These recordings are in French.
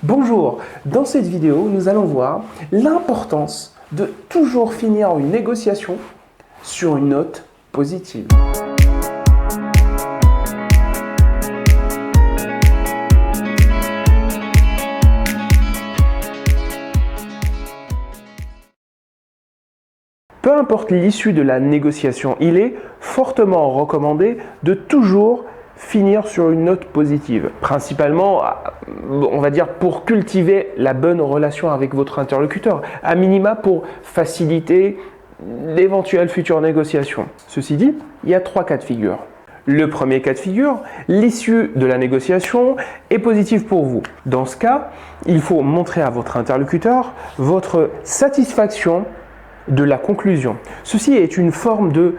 Bonjour, dans cette vidéo, nous allons voir l'importance de toujours finir une négociation sur une note positive. Peu importe l'issue de la négociation, il est fortement recommandé de toujours finir sur une note positive. Principalement, on va dire pour cultiver la bonne relation avec votre interlocuteur, à minima pour faciliter l'éventuelle future négociation. Ceci dit, il y a 3 cas de figure. Le premier cas de figure, l'issue de la négociation est positive pour vous. Dans ce cas, il faut montrer à votre interlocuteur votre satisfaction de la conclusion. Ceci est une forme de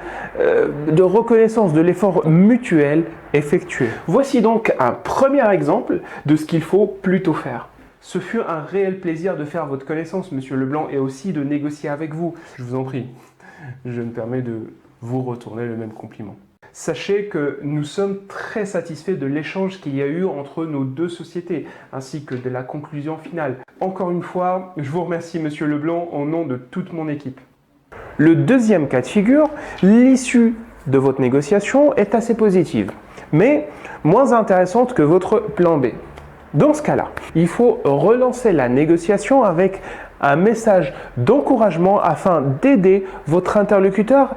reconnaissance de l'effort mutuel effectué. Voici donc un premier exemple de ce qu'il faut plutôt faire. Ce fut un réel plaisir de faire votre connaissance, Monsieur Leblanc, et aussi de négocier avec vous. Je vous en prie, je me permets de vous retourner le même compliment. Sachez que nous sommes très satisfaits de l'échange qu'il y a eu entre nos deux sociétés, ainsi que de la conclusion finale. Encore une fois, je vous remercie Monsieur Leblanc au nom de toute mon équipe. Le deuxième cas de figure, l'issue de votre négociation est assez positive, mais moins intéressante que votre plan B. Dans ce cas-là, il faut relancer la négociation avec un message d'encouragement afin d'aider votre interlocuteur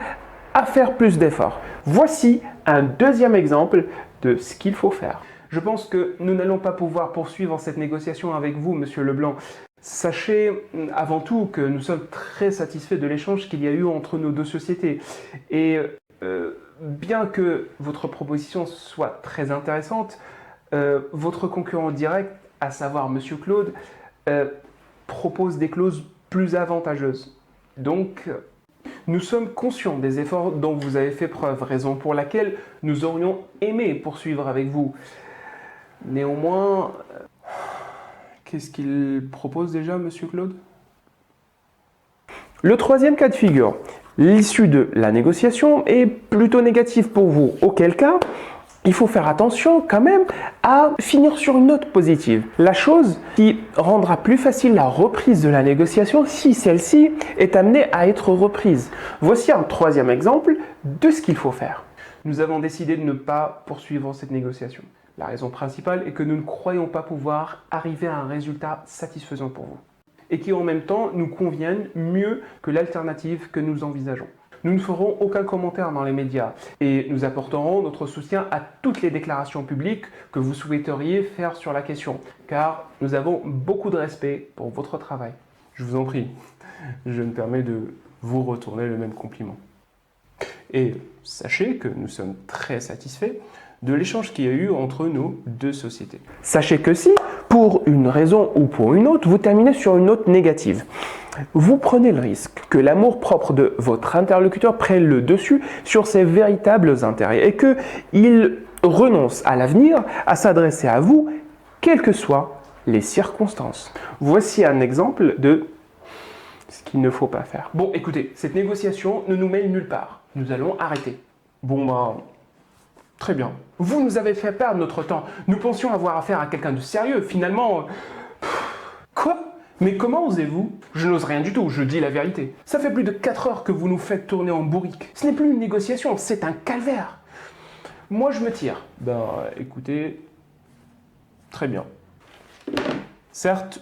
à faire plus d'efforts. Voici un deuxième exemple de ce qu'il faut faire. Je pense que nous n'allons pas pouvoir poursuivre cette négociation avec vous, Monsieur Leblanc. Sachez avant tout que nous sommes très satisfaits de l'échange qu'il y a eu entre nos deux sociétés. Et bien que votre proposition soit très intéressante, votre concurrent direct, à savoir Monsieur Claude, propose des clauses plus avantageuses. Donc, nous sommes conscients des efforts dont vous avez fait preuve, raison pour laquelle nous aurions aimé poursuivre avec vous. Néanmoins, qu'est-ce qu'il propose déjà, Monsieur Claude? Le troisième cas de figure, l'issue de la négociation est plutôt négative pour vous, auquel cas, il faut faire attention quand même à finir sur une note positive. La chose qui rendra plus facile la reprise de la négociation si celle-ci est amenée à être reprise. Voici un troisième exemple de ce qu'il faut faire. Nous avons décidé de ne pas poursuivre cette négociation. La raison principale est que nous ne croyons pas pouvoir arriver à un résultat satisfaisant pour vous et qui en même temps nous convienne mieux que l'alternative que nous envisageons. Nous ne ferons aucun commentaire dans les médias et nous apporterons notre soutien à toutes les déclarations publiques que vous souhaiteriez faire sur la question, car nous avons beaucoup de respect pour votre travail. Je vous en prie, je me permets de vous retourner le même compliment. Et sachez que nous sommes très satisfaits de l'échange qu'il y a eu entre nos deux sociétés. Sachez que si, pour une raison ou pour une autre, vous terminez sur une note négative, vous prenez le risque que l'amour-propre de votre interlocuteur prenne le dessus sur ses véritables intérêts et qu'il renonce à l'avenir à s'adresser à vous, quelles que soient les circonstances. Voici un exemple de ce qu'il ne faut pas faire. Bon, écoutez, cette négociation ne nous mène nulle part. Nous allons arrêter. Bon, très bien. Vous nous avez fait perdre notre temps. Nous pensions avoir affaire à quelqu'un de sérieux. Finalement... Quoi ? Mais comment osez-vous? Je n'ose rien du tout, je dis la vérité. Ça fait plus de 4 heures que vous nous faites tourner en bourrique. Ce n'est plus une négociation, c'est un calvaire. Moi, je me tire. Écoutez, très bien. Certes,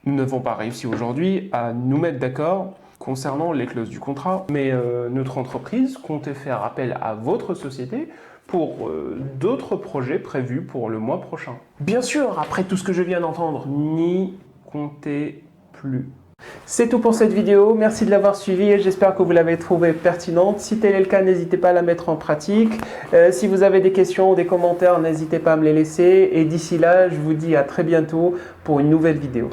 nous n'avons pas réussi aujourd'hui à nous mettre d'accord concernant les clauses du contrat, mais notre entreprise comptait faire appel à votre société pour d'autres projets prévus pour le mois prochain. Bien sûr, après tout ce que je viens d'entendre, n'y comptez plus. C'est tout pour cette vidéo, merci de l'avoir suivi et j'espère que vous l'avez trouvée pertinente. Si tel est le cas, n'hésitez pas à la mettre en pratique. Si vous avez des questions ou des commentaires, n'hésitez pas à me les laisser. Et d'ici là, je vous dis à très bientôt pour une nouvelle vidéo.